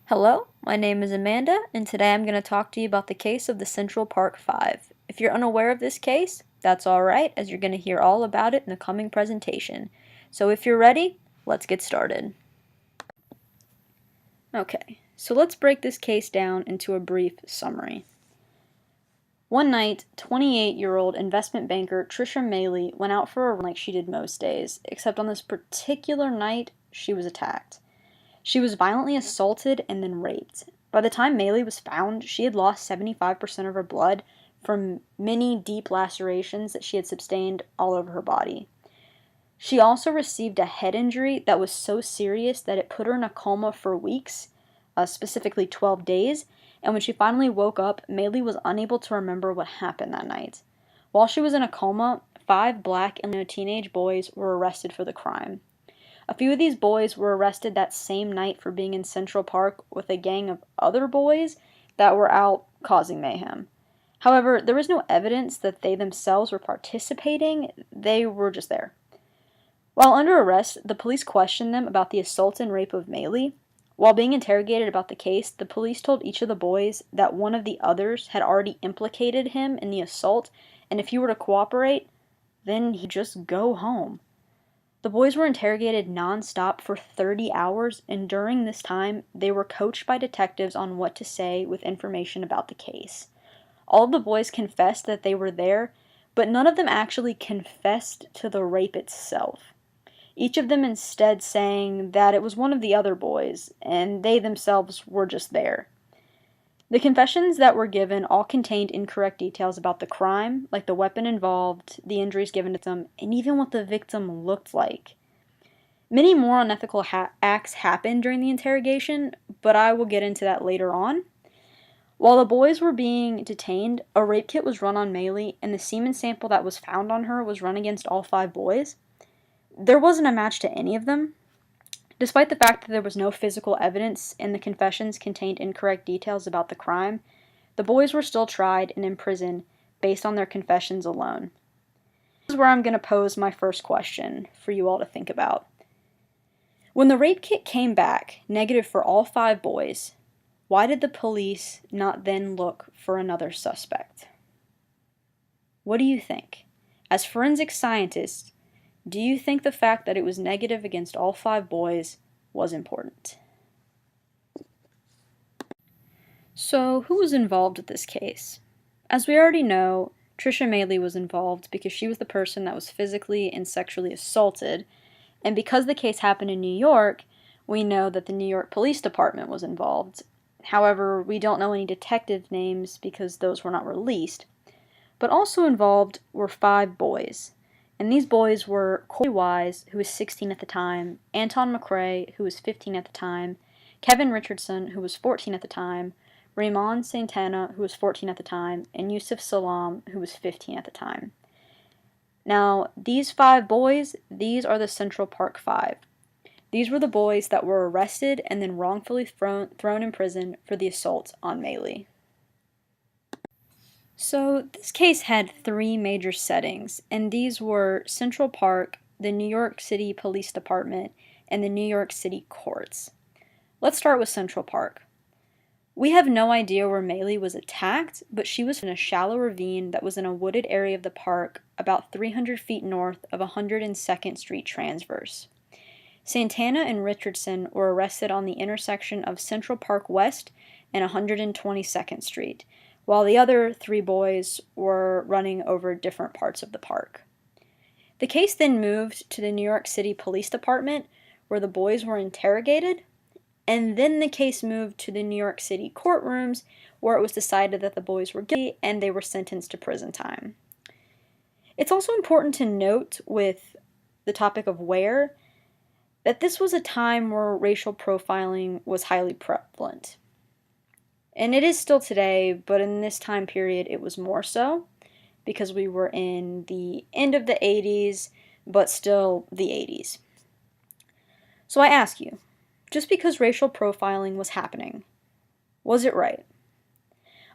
Hello, my name is Amanda, and today I'm going to talk to you about the case of the Central Park Five. If you're unaware of this case, that's alright, as you're going to hear all about it in the coming presentation. So if you're ready, let's get started. Okay, so let's break this case down into a brief summary. One night, 28-year-old investment banker Trisha Mailey went out for a run like she did most days, except on this particular night, she was attacked. She was violently assaulted and then raped. By the time Mailey was found, she had lost 75% of her blood from many deep lacerations that she had sustained all over her body. She also received a head injury that was so serious that it put her in a coma for weeks, specifically 12 days, and when she finally woke up, Mailey was unable to remember what happened that night. While she was in a coma, 5 black and Latino teenage boys were arrested for the crime. A few of these boys were arrested that same night for being in Central Park with a gang of other boys that were out causing mayhem. However, there was no evidence that they themselves were participating, they were just there. While under arrest, the police questioned them about the assault and rape of Mailey. While being interrogated about the case, the police told each of the boys that one of the others had already implicated him in the assault, and if he were to cooperate, then he'd just go home. The boys were interrogated non-stop for 30 hours, and during this time, they were coached by detectives on what to say with information about the case. All of the boys confessed that they were there, but none of them actually confessed to the rape itself. Each of them instead saying that it was one of the other boys, and they themselves were just there. The confessions that were given all contained incorrect details about the crime, like the weapon involved, the injuries given to them, and even what the victim looked like. Many more unethical acts happened during the interrogation, but I will get into that later on. While the boys were being detained, a rape kit was run on Mailey, and the semen sample that was found on her was run against all 5 boys. There wasn't a match to any of them. Despite the fact that there was no physical evidence and the confessions contained incorrect details about the crime, the boys were still tried and imprisoned based on their confessions alone. This is where I'm going to pose my first question for you all to think about. When the rape kit came back negative for all 5 boys, why did the police not then look for another suspect? What do you think? As forensic scientists, do you think the fact that it was negative against all 5 boys was important? So, who was involved with this case? As we already know, Trisha Mailey was involved because she was the person that was physically and sexually assaulted, and because the case happened in New York, we know that the New York Police Department was involved. However, we don't know any detective names because those were not released. But also involved were 5 boys. And these boys were Corey Wise, who was 16 at the time, Anton McRae, who was 15 at the time, Kevin Richardson, who was 14 at the time, Raymond Santana, who was 14 at the time, and Yusuf Salam, who was 15 at the time. Now, these 5 boys, these are the Central Park Five. These were the boys that were arrested and then wrongfully thrown in prison for the assault on Mailey. So, this case had 3 major settings, and these were Central Park, the New York City Police Department, and the New York City courts. Let's start with Central Park. We have no idea where Mailey was attacked, but she was in a shallow ravine that was in a wooded area of the park about 300 feet north of 102nd Street Transverse. Santana and Richardson were arrested on the intersection of Central Park West and 122nd Street, while the other 3 boys were running over different parts of the park. The case then moved to the New York City Police Department, where the boys were interrogated, and then the case moved to the New York City courtrooms, where it was decided that the boys were guilty and they were sentenced to prison time. It's also important to note with the topic of where, that this was a time where racial profiling was highly prevalent. And it is still today, but in this time period it was more so, because we were in the end of the 80s, but still the 80s. So I ask you, just because racial profiling was happening, was it right?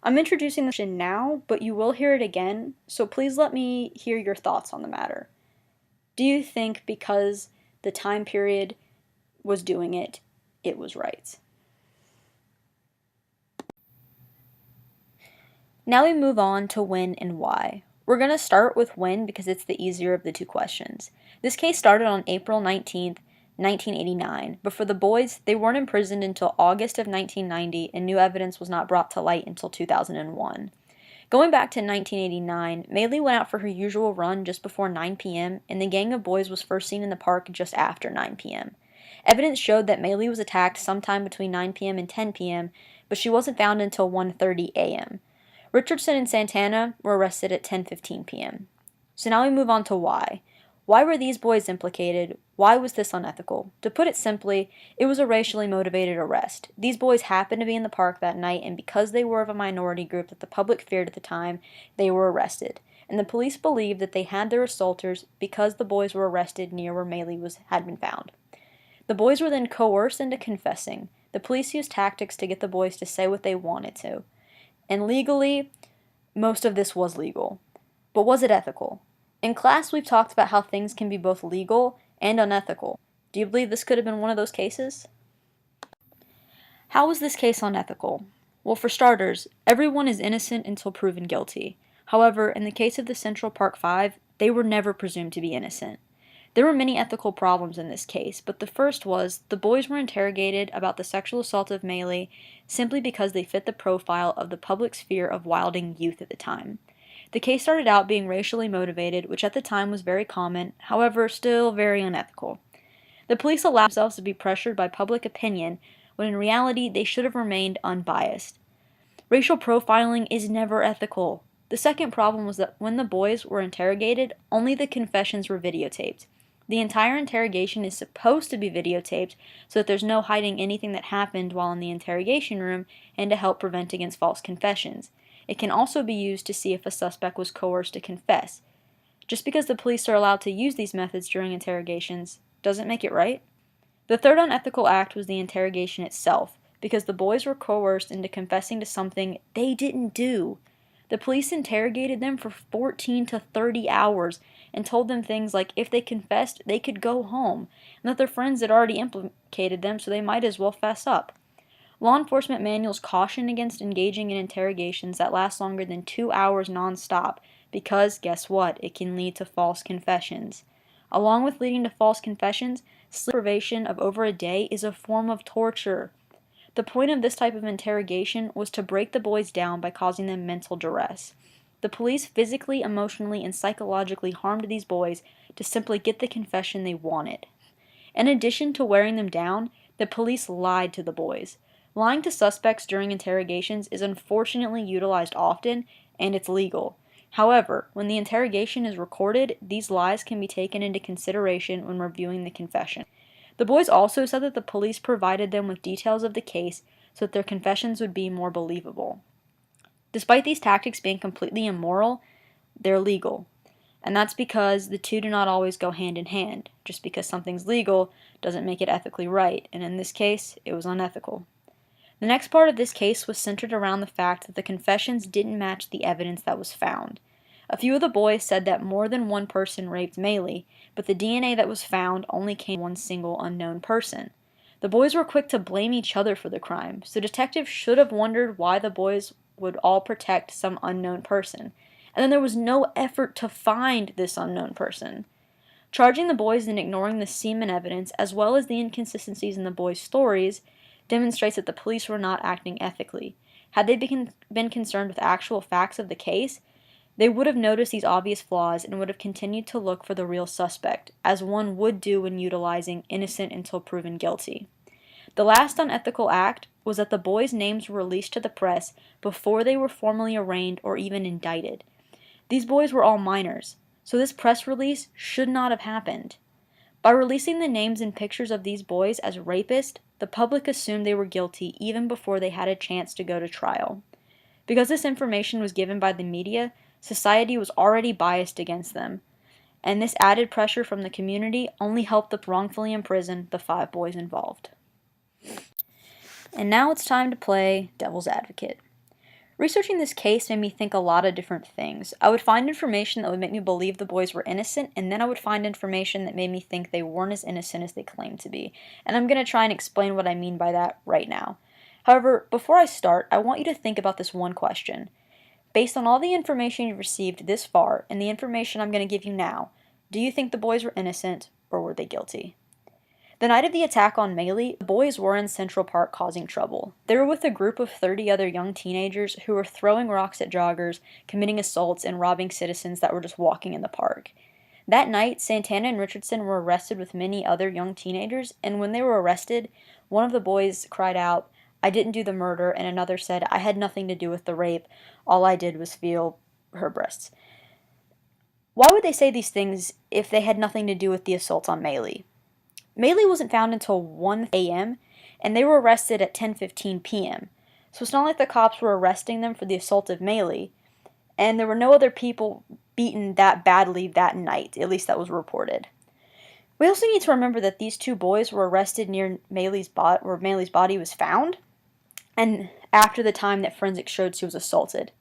I'm introducing this now, but you will hear it again, so please let me hear your thoughts on the matter. Do you think because the time period was doing it, it was right? Now we move on to when and why. We're going to start with when because it's the easier of the two questions. This case started on April 19th, 1989, but for the boys, they weren't imprisoned until August of 1990, and new evidence was not brought to light until 2001. Going back to 1989, Maylee went out for her usual run just before 9 p.m., and the gang of boys was first seen in the park just after 9 p.m. Evidence showed that Maylee was attacked sometime between 9 p.m. and 10 p.m., but she wasn't found until 1:30 a.m. Richardson and Santana were arrested at 10:15 p.m. So now we move on to why. Why were these boys implicated? Why was this unethical? To put it simply, it was a racially motivated arrest. These boys happened to be in the park that night, and because they were of a minority group that the public feared at the time, they were arrested. And the police believed that they had their assaulters because the boys were arrested near where Maylee had been found. The boys were then coerced into confessing. The police used tactics to get the boys to say what they wanted to. And legally, most of this was legal. But was it ethical? In class, we've talked about how things can be both legal and unethical. Do you believe this could have been one of those cases? How was this case unethical? Well, for starters, everyone is innocent until proven guilty. However, in the case of the Central Park Five, they were never presumed to be innocent. There were many ethical problems in this case, but the first was the boys were interrogated about the sexual assault of Maylee simply because they fit the profile of the public's fear of wilding youth at the time. The case started out being racially motivated, which at the time was very common, however, still very unethical. The police allowed themselves to be pressured by public opinion, when in reality they should have remained unbiased. Racial profiling is never ethical. The second problem was that when the boys were interrogated, only the confessions were videotaped. The entire interrogation is supposed to be videotaped so that there's no hiding anything that happened while in the interrogation room and to help prevent against false confessions. It can also be used to see if a suspect was coerced to confess. Just because the police are allowed to use these methods during interrogations doesn't make it right. The third unethical act was the interrogation itself, because the boys were coerced into confessing to something they didn't do. The police interrogated them for 14 to 30 hours and told them things like if they confessed, they could go home, and that their friends had already implicated them, so they might as well fess up. Law enforcement manuals caution against engaging in interrogations that last longer than 2 hours non-stop because, guess what, it can lead to false confessions. Along with leading to false confessions, sleep deprivation of over a day is a form of torture. The point of this type of interrogation was to break the boys down by causing them mental duress. The police physically, emotionally, and psychologically harmed these boys to simply get the confession they wanted. In addition to wearing them down, the police lied to the boys. Lying to suspects during interrogations is unfortunately utilized often, and it's legal. However, when the interrogation is recorded, these lies can be taken into consideration when reviewing the confession. The boys also said that the police provided them with details of the case so that their confessions would be more believable. Despite these tactics being completely immoral, they're legal. And that's because the two do not always go hand in hand. Just because something's legal doesn't make it ethically right, and in this case, it was unethical. The next part of this case was centered around the fact that the confessions didn't match the evidence that was found. A few of the boys said that more than one person raped Maylee, but the DNA that was found only came from one single unknown person. The boys were quick to blame each other for the crime, so detectives should have wondered why the boys would all protect some unknown person, and then there was no effort to find this unknown person. Charging the boys and ignoring the semen evidence, as well as the inconsistencies in the boys' stories, demonstrates that the police were not acting ethically. Had they been concerned with actual facts of the case, they would have noticed these obvious flaws and would have continued to look for the real suspect, as one would do when utilizing innocent until proven guilty. The last unethical act was that the boys' names were released to the press before they were formally arraigned or even indicted. These boys were all minors, so this press release should not have happened. By releasing the names and pictures of these boys as rapists, the public assumed they were guilty even before they had a chance to go to trial. Because this information was given by the media, society was already biased against them, and this added pressure from the community only helped to wrongfully imprison the 5 boys involved. And now it's time to play devil's advocate. Researching this case made me think a lot of different things. I would find information that would make me believe the boys were innocent, and then I would find information that made me think they weren't as innocent as they claimed to be. And I'm going to try and explain what I mean by that right now. However, before I start, I want you to think about this one question. Based on all the information you've received this far and the information I'm going to give you now, do you think the boys were innocent or were they guilty? The night of the attack on Maylee, the boys were in Central Park causing trouble. They were with a group of 30 other young teenagers who were throwing rocks at joggers, committing assaults, and robbing citizens that were just walking in the park. That night, Santana and Richardson were arrested with many other young teenagers, and when they were arrested, one of the boys cried out, "I didn't do the murder," and another said, "I had nothing to do with the rape. All I did was feel her breasts." Why would they say these things if they had nothing to do with the assaults on Maylee? Maylee wasn't found until 1 a.m., and they were arrested at 10:15 p.m. So it's not like the cops were arresting them for the assault of Maylee, and there were no other people beaten that badly that night, at least that was reported. We also need to remember that these two boys were arrested near where Maylee's body was found, and after the time that forensics showed she was assaulted.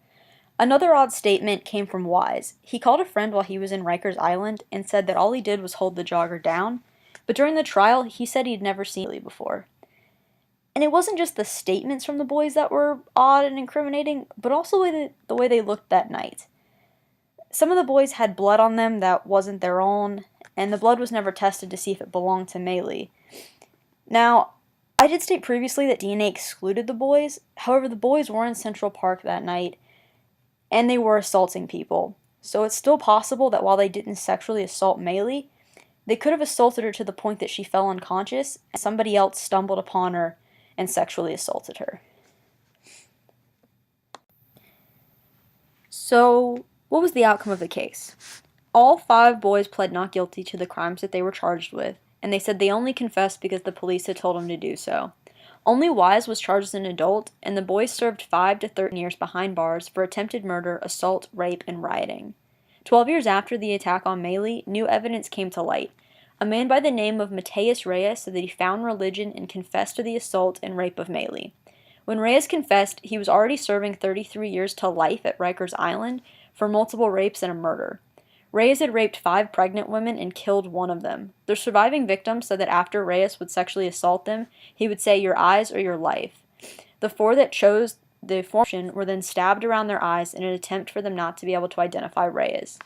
Another odd statement came from Wise. He called a friend while he was in Rikers Island and said that all he did was hold the jogger down, but during the trial, he said he'd never seen Lee before. And it wasn't just the statements from the boys that were odd and incriminating, but also the way they looked that night. Some of the boys had blood on them that wasn't their own, and the blood was never tested to see if it belonged to Maylee. Now, I did state previously that DNA excluded the boys. However, the boys were in Central Park that night, and they were assaulting people. So it's still possible that while they didn't sexually assault Maylee, they could have assaulted her to the point that she fell unconscious, and somebody else stumbled upon her and sexually assaulted her. So, what was the outcome of the case? All 5 boys pled not guilty to the crimes that they were charged with, and they said they only confessed because the police had told them to do so. Only Wise was charged as an adult, and the boys served 5 to 13 years behind bars for attempted murder, assault, rape, and rioting. 12 years after the attack on Maylee, new evidence came to light. A man by the name of Mateus Reyes said that he found religion and confessed to the assault and rape of Maylee. When Reyes confessed, he was already serving 33 years to life at Rikers Island for multiple rapes and a murder. Reyes had raped 5 pregnant women and killed one of them. The surviving victim said that after Reyes would sexually assault them, he would say, "Your eyes or your life." The 4 that chose the option were then stabbed around their eyes in an attempt for them not to be able to identify Reyes.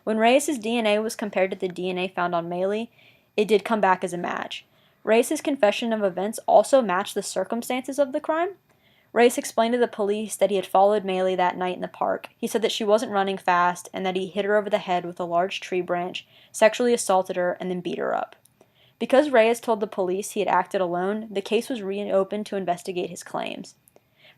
When Reyes' DNA was compared to the DNA found on Maylee, it did come back as a match. Reyes' confession of events also matched the circumstances of the crime. Reyes explained to the police that he had followed Maylee that night in the park. He said that she wasn't running fast and that he hit her over the head with a large tree branch, sexually assaulted her, and then beat her up. Because Reyes told the police he had acted alone, the case was reopened to investigate his claims.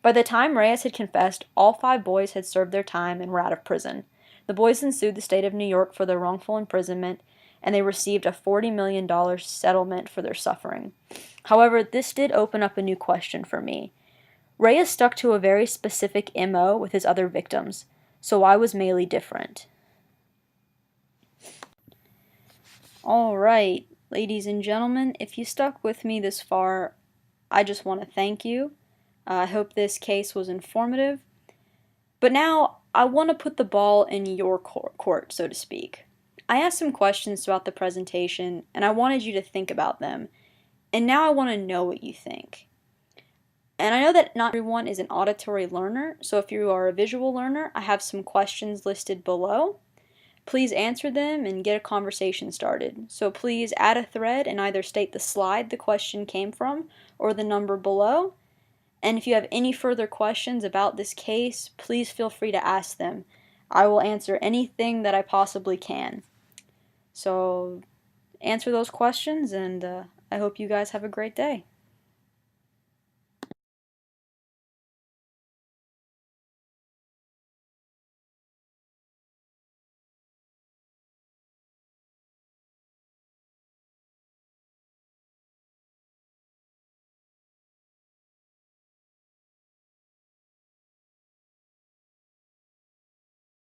By the time Reyes had confessed, all 5 boys had served their time and were out of prison. The boys then sued the state of New York for their wrongful imprisonment, and they received a $40 million settlement for their suffering. However, this did open up a new question for me. Reyes stuck to a very specific MO with his other victims, so why was Maylee different? Alright, ladies and gentlemen, if you stuck with me this far, I just want to thank you. I hope this case was informative. But now, I want to put the ball in your court, so to speak. I asked some questions throughout the presentation, and I wanted you to think about them. And now I want to know what you think. And I know that not everyone is an auditory learner, so if you are a visual learner, I have some questions listed below. Please answer them and get a conversation started. So please add a thread and either state the slide the question came from or the number below. And if you have any further questions about this case, please feel free to ask them. I will answer anything that I possibly can. So answer those questions, and I hope you guys have a great day.